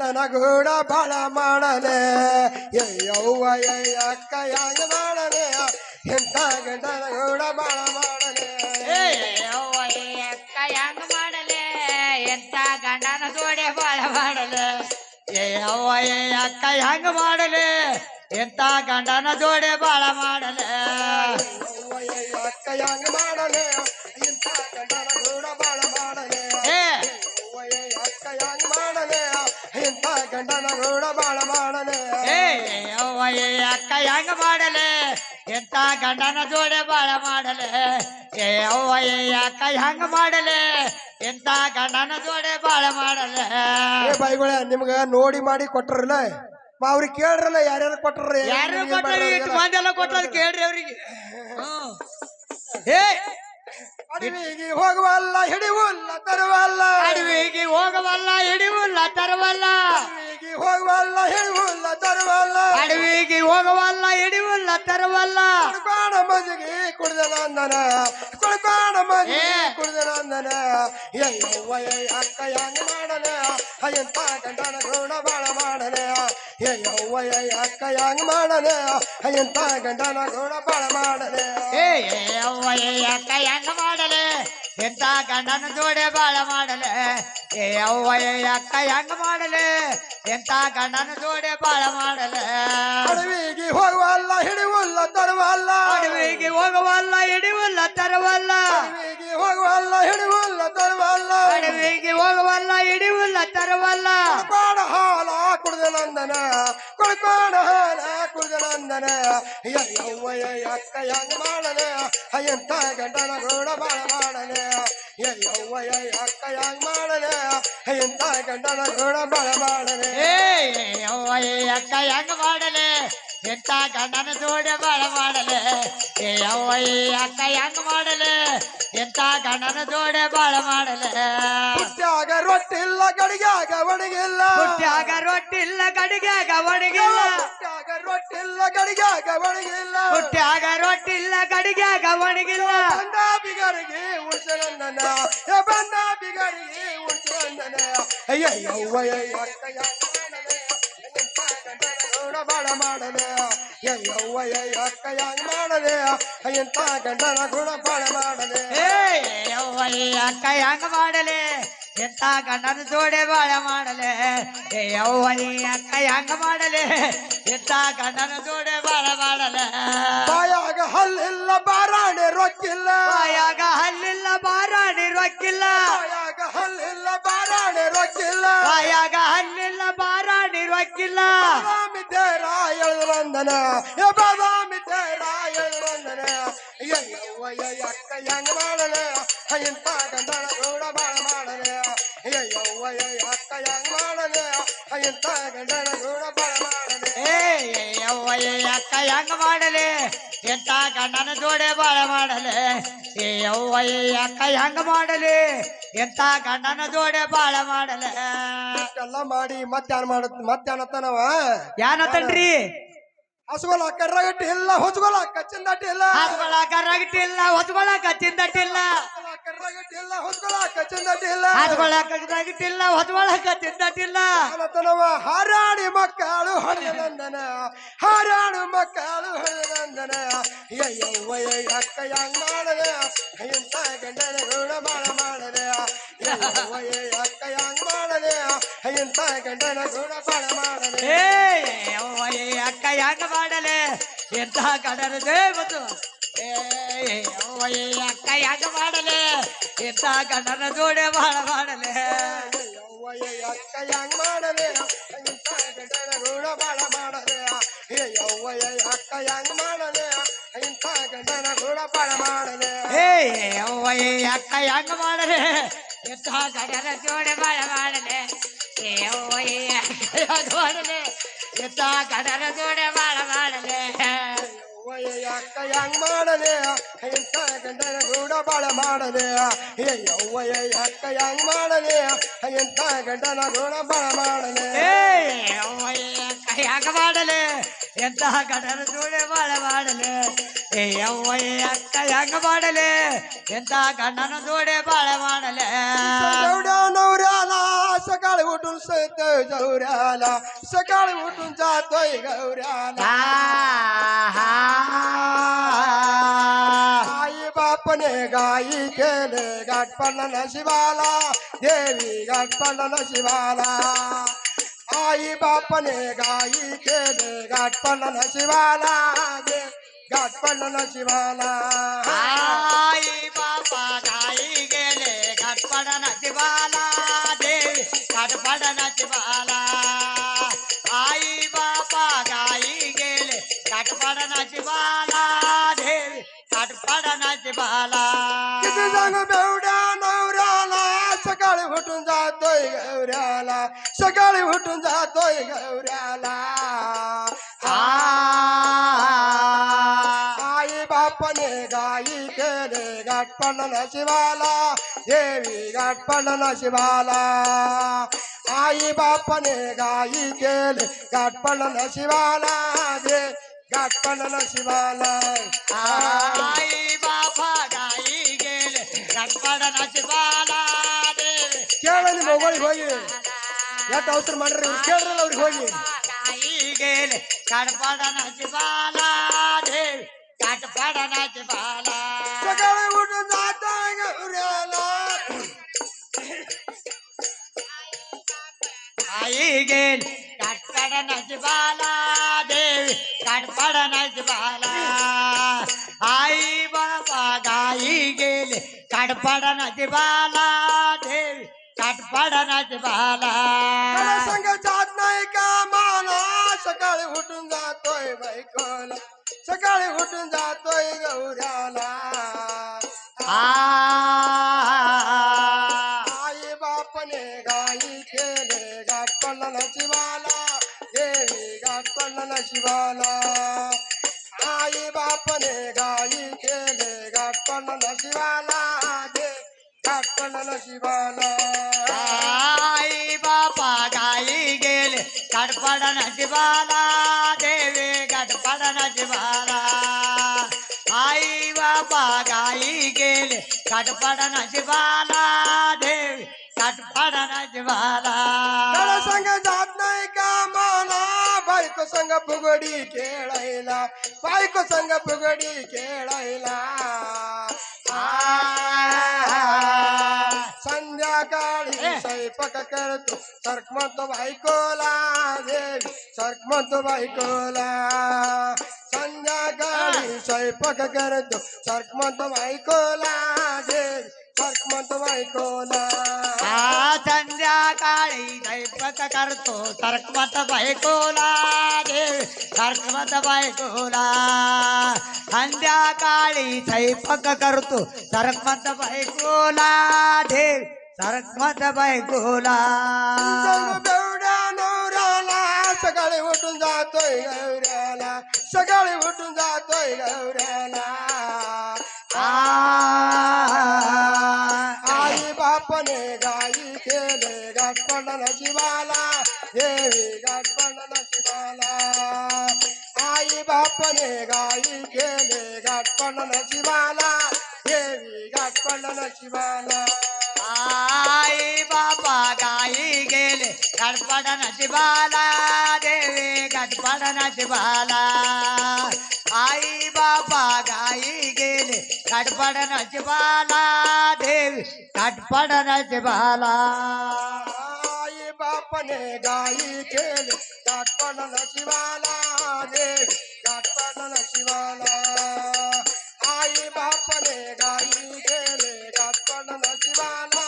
ಗಂಡನ ಗೂಡ ಬಾಳ ಮಾಡಲೆ ಯವ್ವ ಅಕ್ಕ ಹೆಂಗ ಮಾಡಲೆ ಎಂತ ಗಂಡನ ಗೂಡ ಬಾಳ ಮಾಡಲೆ ಯವ್ವ ಅಕ್ಕ ಹೆಂಗ ಮಾಡಲೆ ಎಂತ ಗಂಡನ ಜೋಡೆ ಬಾಳ ಮಾಡಲೆ ಯವ್ವ ಅಕ್ಕ ಹೆಂಗ ಮಾಡಲೆ ಎಂತ ಗಂಡನ ಜೋಡೆ ಬಾಳ ಮಾಡಲೆ ಯವ್ವ ಅಕ್ಕ ಹೆಂಗ ಮಾಡಲೆ ಎಂತ ಗಂಡನ ಗೂಡ ಬಾಳ ಮಾಡಲೆ ಅಕ್ಕ ಹೆಂಗ ಮಾಡಲೆ ಎಂತ ಗಂಡನ ಗೂಡ ಬಾಳ ಮಾಡಲೆ ಯವ್ವ ಅಕ್ಕ ಹೆಂಗ ಮಾಡಲೆ ಎಂತ ಗಂಡನ ಜೋಡೆ ಬಾಳ ಮಾಡಲೆ ಯವ್ವ ಅಕ್ಕ ಹೆಂಗ ಮಾಡಲೆ ಎಂತ ಗಂಡನ ಜೋಡೆ ಬಾಳ ಮಾಡಲೆ ಬಾಯಿಗಳ ನಿಮ್ಗ ನೋಡಿ ಮಾಡಿ ಕೊಟ್ರಲ್ಲ ಅವ್ರಿಗೆ ಕೇಳ್ರಲ್ಲ ಯಾರ್ಯಾರು ಕೊಟ್ರ ಯಾರು ಕೊಟ್ಟಾರ ಇಟ್ಟು ಮಂದೆಲ್ಲ ಕೊಟ್ಟದ ಕೇಳ್ರಿ ಅವ್ರಿಗೆ ಅಡವಿಗೆ ಹೋಗುವಲ್ಲ ಹಿಡಿವುಲ್ಲ ತರುವಲ್ಲ ಅಡವಿಗೆ ಹೋಗವಲ್ಲ ಹಿಡಿವುಲ್ಲ ತರುವಲ್ಲ ಅಡವಿಗೆ ಹೋಗುವಲ್ಲ ಹಿಡಿವುಲ್ಲ ತರುವಲ್ಲ ಅಡವಿಗೆ ಹೋಗವಲ್ಲ ಹಿಡಿವುಲ್ಲ ತರುವಲ್ಲ ಕುಡ್ಕೋಣ ಮಜ್ಜಿಗೆ ಕುಡ್ದ ನಂದನ ಕುಡ್ಕೋಣ ಮಜ್ಜಿಗೆ ಕುಡ್ದ ನಂದನ ಯವ್ವ ಅಕ್ಕ ಹೆಂಗ ಮಾಡಲೆ ಎಂತ ಗಂಡನ ಗೂಡ ಬಾಳ ಮಾಡಲೆ ಯವ್ವ ಅಕ್ಕ ಹೆಂಗ ಮಾಡಲೆ ಎಂತ ಗಂಡನ ಗೂಡ ಬಾಳ ಮಾಡಲೆ ಯವ್ವ ಅಕ್ಕ ಹೆಂಗ ಮಾಡಲೆ ಎಂತ ಗಂಡನ ಜೋಡೆ ಬಾಳ ಮಾಡಲೆ ಯವ್ವ ಅಕ್ಕ ಹೆಂಗ ಮಾಡಲೆ ಎಂತ ಗಂಡನ ಜೋಡೆ ಬಾಳ ಮಾಡಲೆ ಅಡವಿಗೆ ಹೋಗುವಲ್ಲ ಹಿಡಿವುಲ್ಲ ತರುವಲ್ಲ ಅಡವಿಗೆ ಹೋಗವಲ್ಲ ಹಿಡಿವುಲ್ಲ ತರುವಲ್ಲ ಅಡವಿಗೆ ಹೋಗುವಲ್ಲ ಹಿಡಿವುಲ್ಲ ತರುವಲ್ಲ ಅಡವಿಗೆ ಹೋಗವಲ್ಲ ಹಿಡಿವುಲ್ಲ ತರುವಲ್ಲ ಕುಡ್ಕೋಣ ಹಾಲ ಕುಡ್ದ ನಂದನ ಕುಡ್ಕೋಣ ಹಾಲ ಕುಡ್ದ ನಂದನ ಯವ್ವ ಅಕ್ಕ ಹೆಂಗ ಮಾಡಲೆ ಎಂತ ಗಂಡನ ಗೂಡ ಬಾಳ ಮಾಡಲೆ ಯವ್ವ ಅಕ್ಕ ಹೆಂಗ ಮಾಡಲೆ ಎಂತ ಗಂಡನ ಗೂಡ ಬಾಳ ಮಾಡಲೆ ಯವ್ವ ಅಕ್ಕ ಹೆಂಗ ಮಾಡಲೆ ಎಂತ ಗಂಡನ ಜೋಡೆ ಬಾಳ ಮಾಡಲೆ ಯವ್ವ ಅಕ್ಕ ಹೆಂಗ ಮಾಡಲೆ ಎಂತ ಗಂಡನ ಜೋಡೆ ಬಾಳ ಮಾಡಲೆ ಹುಟ್ಟ್ಯಾಗ ರೊಟ್ಟಿಲ್ಲ ಗಡಿಗ್ಯಾಗ ಒಣಗಿಲ್ಲ ಹುಟ್ಟ್ಯಾಗ ರೊಟ್ಟಿಲ್ಲ ಗಡಿಗ್ಯಾಗ ಒಣಗಿಲ್ಲ ಹುಟ್ಟ್ಯಾಗ ರೊಟ್ಟಿಲ್ಲ ಗಡಿಗ್ಯಾಗ ಒಣಗಿಲ್ಲ ಹುಟ್ಟ್ಯಾಗ ರೊಟ್ಟಿಲ್ಲ ಗಡಿಗ್ಯಾಗ ಒಣಗಿಲ್ಲ ಬಂದ ಬಿಗರಿಗೆ ಉಣ್ಸನಂದನ ಬಂದ ಬಿಗರಿಗೆ ಉಣ್ಸನಂದನ ಯವ್ವ ಅಕ್ಕ ಹೆಂಗ ಮಾಡಲೆ ಎಂತ ಗಂಡನ ಗೂಡ ಬಾಳ ಮಾಡಲೆ ಯವ್ವ ಅಕ್ಕ ಹೆಂಗ ಮಾಡಲೆ ಎಂತ ಗಂಡನ ಗೂಡ ಬಾಳ ಮಾಡಲೆ ಯವ್ವ ಅಕ್ಕ ಹೆಂಗ ಮಾಡಲೆ ಎಂತ ಗಂಡನ ಜೋಡೆ ಬಾಳ ಮಾಡಲೆ ಯವ್ವ ಅಕ್ಕ ಹೆಂಗ ಮಾಡಲೆ ಎಂತ ಗಂಡನ ಜೋಡೆ ಬಾಳ ಮಾಡಲೆ ಬಾಯಾಗ ಹಲ್ಲಿಲ್ಲ ಬಾರಾಣೆ ರೊಕ್ಕಿಲ್ಲ ಬಾಯಾಗ ಹಲ್ಲಿಲ್ಲ ಬಾರಾಣಿ ರೊಕ್ಕಿಲ್ಲ ಬಾಯಾಗ ಹಲ್ಲಿಲ್ಲ ಬಾರಾಣೆ ರೊಕ್ಕಿಲ್ಲ ಬಾಯಾಗ ಹಲ್ಲಿಲ್ಲ ಬಾರಾಣಿ ರೊಕ್ಕಿಲ್ಲ ಬಾದಾಮಿ ತೇರ ಎಳ್ದಂದನ ಬಾದಾಮಿ ತೇರ ಎಳ್ದಂದನ ಯವ್ವ ಅಕ್ಕ ಹೆಂಗ ಮಾಡಲೆ ಎಂತ ಗಂಡನ ಗೂಡ ಬಾಳ ಮಾಡಲೆ ಯವ್ವ ಅಕ್ಕ ಹೆಂಗ ಮಾಡಲೆ ಎಂತ ಗಂಡನ ಗೂಡ ಬಾಳ ಮಾಡಲೆ ಯವ್ವ ಅಕ್ಕ ಹೆಂಗ ಮಾಡಲೆ ಎಂತ ಗಂಡನ ಜೋಡೆ ಬಾಳ ಮಾಡಲೆ ಯವ್ವ ಅಕ್ಕ ಹೆಂಗ ಮಾಡಲೆ ಎಂತ ಗಂಡನ ಜೋಡೆ ಬಾಳ ಮಾಡಲೆ ಇಷ್ಟೆಲ್ಲ ಮಾಡಿ ಮಧ್ಯಾಹ್ನತನವ ಯಾನತನ್ರಿ ಹಸುಗೊಳಕ ರಗಟ್ಟಿ ಇಲ್ಲ ಹೊಚ್ಕೊಳಕ ಚಿಂದಟ್ಟಿ ಇಲ್ಲ ಹಾಸ್ಕೊಳಕ ರಗಟಿಲ್ಲ ಹೊತ್ಕೊಳಕ ಚಿಂದಟ್ಟಿಲ್ಲ ರಗಟ್ಟಿ ಇಲ್ಲ ಹೊಚ್ಕೊಳಕ ಚಿಂದಟ್ಟಿ ಇಲ್ಲ ಹಾಸ್ಕೊಳಕ ರಗಟಿಲ್ಲ ಹೊತ್ಕೊಳಕ ಚಿಂದಟ್ಟಿಲ್ಲ ಮಧ್ಯಾಹ್ನತನವ ಹಾರಾಡಿ ಮಕ್ಕಳು ಹೊಡೆದ ನಂದನ ಹಾರಾಡು ಮಕ್ಕಳು ಹೊಡೆದ ನಂದನ ಯವ್ವ ಅಕ್ಕ ಹೆಂಗ ಮಾಡಲೆ ಎಂತ ಗಂಡನ ಗೂಡ ಬಾಳ ಮಾಡಲೆ ಯವ್ವ ಅಕ್ಕ ಹೆಂಗ ಮಾಡಲೆ ಎಂತ ಗಂಡನ ಗೂಡ ಬಾಳ ಮಾಡಲೆ ಯವ್ವ ಅಕ್ಕ ಹೆಂಗ ಮಾಡಲೆ ಎಂತ ಗಂಡನ ದೇವತು ಯವ್ವ ಅಕ್ಕ ಹೆಂಗ ಮಾಡಲೆ ಎಂತ ಗಂಡನ ಜೋಡೆ ಬಾಳ ಮಾಡಲೆ ಯವ್ವ ಅಕ್ಕ ಹೆಂಗ ಮಾಡಲೆ ಎಂತ ಗಂಡನ ಗೂಡ ಬಾಳ ಮಾಡಲೆ ಯವ್ವ ಅಕ್ಕ ಹೆಂಗ ಮಾಡಲೆ ಎಂತ ಗಂಡನ ಗೂಡ ಬಾಳ ಮಾಡಲೆ ಯವ್ವ ಅಕ್ಕ ಹೆಂಗ ಮಾಡಲೆ ಎಂತ ಗಂಡನ ಜೋಡೆ ಬಾಳ ಮಾಡಲೆ ಯವ್ವ ಅಕ್ಕ ಹೆಂಗ ಮಾಡಲೆ ಎಂತ ಗಂಡನ ಜೋಡೆ ಬಾಳ ಮಾಡಲೆ ಯವ್ವ ಅಕ್ಕ ಹೆಂಗ ಮಾಡಲೆ ಎಂತ ಗಂಡನ ಗೂಡ ಬಾಳ ಮಾಡಲೆ ಯವ್ವ ಅಕ್ಕ ಹೆಂಗ ಮಾಡಲೆ ಎಂತ ಗಂಡನ ಗೂಡ ಬಾಳ ಮಾಡಲೆ ಯವ್ವ ಅಕ್ಕ ಹೆಂಗ ಮಾಡಲೆ ಎಂತ ಗಂಡನ ಜೋಡೆ ಬಾಳ ಮಾಡಲೆ ಯವ್ವ ಅಕ್ಕ ಹೆಂಗ ಮಾಡಲೆ ಎಂತ ಗಂಡನ ಜೋಡೆ ಬಾಳ ಮಾಡಲೆ ಗೌಡನವ್ರ್ಯಾಲ सकाळी उठून सतोय गौऱ्याला सकाळी उठून जातोय गौऱ्याला आई बापने गाई केले गाठपडला नशिबाला देवी गाठपडला नशिबाला आई बापने गाई केले गाठपडला नशिबाला देवी गाठपडला नशिबाला आई बापा गाई गेले घाटपडनाची बाला देवी घाटपडनाची बाला आई बापा गाई गेले घाटपडनाची बाला देवी घाटपडनाची बाला किती सांग बेवड्या नवऱ्याला सकाळी उठून जातोय गौऱ्याला सकाळी उठून जातोय गौऱ्याला आई बापने गाई केले गाठपडला नशिबाला देवी गाठपडला नशिबाला आई बापने गाई केले गाठपडला नशिबाला दे गाठपडला नशिबाला आई बापा गाई गेले घाटपडनाची बाला देवी ಕೇಳಲಿ ಮೊಬೈಲ್ ಹೋಗಿ ಯಾಕೆ ಅವಸರ ಮಾಡ್ರಿ ಕೇಳ್ರಲ್ಲ ಅವ್ರಿಗೆ ಹೋಗಿ गाई गेले घाटपडनाची बाला देवी घाटपडनाची बाला सकाळी उठून जातोय गौऱ्याला आई गेल घाटपडनाची बाला देवी घाटपडनाची बाला आई बाबा गाई गेले घाटपडनाची बाला देवी घाटपडनाची बाला मला संग जात नाही का मला सकाळी उठून जातोय बायकोला सकाळी उठून जातोय गौऱ्याला आई बापने गाई केले गाठपडला नशिबाला देवी गाठपडला नशिबाला आई बापने गाई केले गाठपडला नशिबाला दे गाठपडला नशिबाला आई बापा गाई गेले घाटपडनाची बाला देवी घाटपडनाची बाला आई बापा गाई गेले घाटपडनाची बाला देवी घाटपडनाची बाला मला संग जात नाही का मला बायको संग फुगडी खेळायला बायको संग फुगडी खेळायला संध्याकाळी स्वयंपाक करतो सरकमतो बायकोला देवी सरकमतो बायकोला संध्याकाळी स्वयंपाक करतो सरकमतो बायकोला देवी सरकमतो बायकोला संध्याकाळी स्वयंपाक करतो सरकमत बायकोला देवी सरकमत बायकोला संध्याकाळी स्वयंपाक करतो सरकमत बायकोला देवी सरकमत बायकोला बेवड्या नवऱ्याला सकाळी उठून जातोय गौऱ्याला सकाळी उठून जातोय गौऱ्याला आई बापने गाई केले गाठपडला नशिबाला देवी गाठपडला नशिबाला आई बापने गाई केले गाठपडला नशिबाला देवी गाठपडला नशिबाला आई बाबा गाई गेले घाटपडनाची बाला देवी घाटपडनाची बाला आई बाबा गाई गेले घाटपडनाची बाला देवी घाटपडनाची बाला आई बापने गाई केले गाठपडला नशिबाला देवी गाठपडला नशिबाला आई बापने गाई केले गाठपडला नशिबाला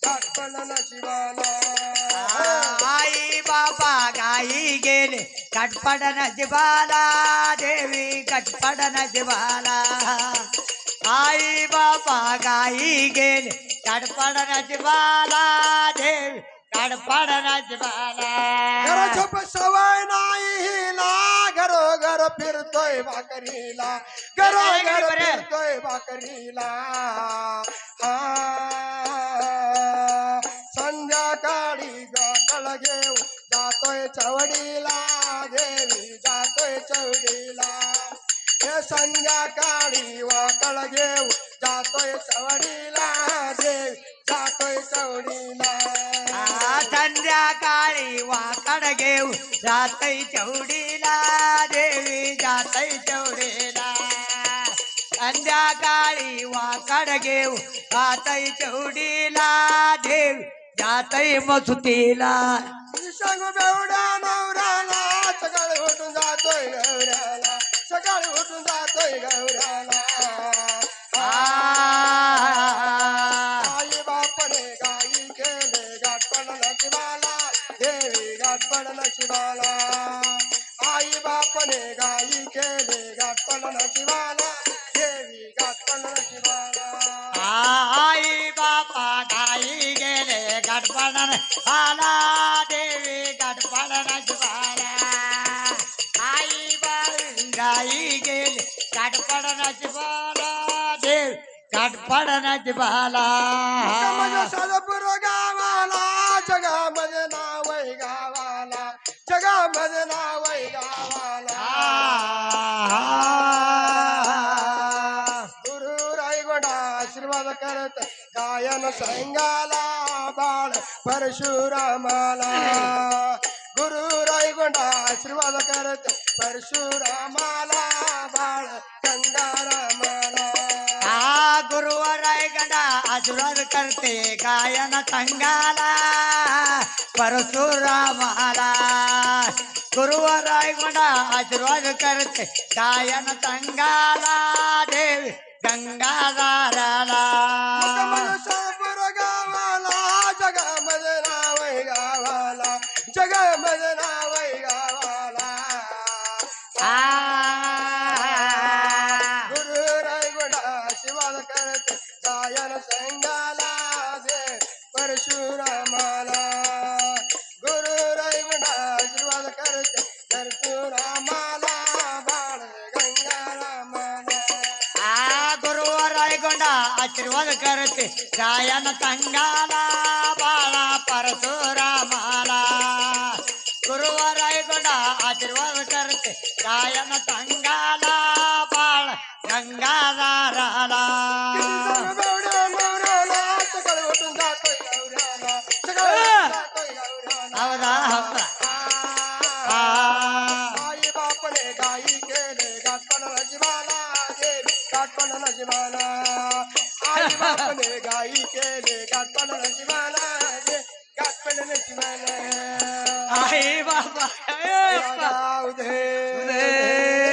गाठपडला नशिबाला आई बाबा गाई गेले घाटपडनाची बाला देवी घाटपडनाची बाला आई बाबा गाई गेले घाटपडनाची बाला देवी घाटपडनाची बाला घराच्या सवय नाही हिला घरोघर फिरतोय भाकरीला घरोघर फिरतोय भाकरीला संध्याकाळी गाठल घेऊ जातोय चवडीला देवी जातोय चवडीला हे संध्याकाळी वाकळ घेऊ जातोय चवडीला देवी जातोय चवडीला संध्याकाळी वाकड घेऊ जातई चौडीला देवी जातई चौडीला संध्याकाळी वाकड घेऊ जातई चौडीला देव जातई मसुतीला सांगू बेवडा नवऱ्याला सकाळी उठून जातोय गौऱ्याला सकाळी उठून जातोय गौऱ्याला आई बापने गाई केले गाठपण नशिबाला देवी गाठपण नशिबाला आई बापने गाई केले गाठपण नशिबाला देवी गाठपण नशिबाला आई बापा गाई गेले गडपडन आला देवी गडपडन बाला आई बाई गाई गेले गडपडन बाला देव गडपडन बाला माझ्या साधपुर गावाला जगामध्ये नाव आहे गावाला जगामध्ये नाव आहे गावाला गुरु रायगोडा आशीर्वाद करत गायन संगाला बाळ परशुरामाला गुरु रायगोडा आशीर्वाद करत परशुरामाला बाळ गंगारामाला गुरुवाराय गडा आशीर्वाद करते गायन संगाला परशुरामाला गुरुवाराय गडा आशीर्वाद करते गायन संगाला देव गंगाधाराला सापूर गावाला जगामध्ये नाव आहे गावाला जगामध्ये नाव आहे गावाला गुरु रायगोडा आशीर्वाद करत गायन संगाला दे परशुरामाला गुरु रायगोडा आशीर्वाद करत परशुरामाला बाळ गंगारामाला गुरुवाराय गडा आशीर्वाद करते गायन संगाला बाळा परशुरामाला गुरुवाराय गडा आशीर्वाद करते गायन संगाला बाळ गंगाधाराला बेवड्या नवऱ्याला सकाळी उठून जातोय गौऱ्याला सकाळी उठून जातोय गौऱ्याला हौदा हौदा आई बापने गाई केले गाठपण नशिबाला देवी गाठपण नशिबाला आई बापने गाई केले गाठपण नशिबाला दे गाठपण नशिबाला आई बाबा गाव दे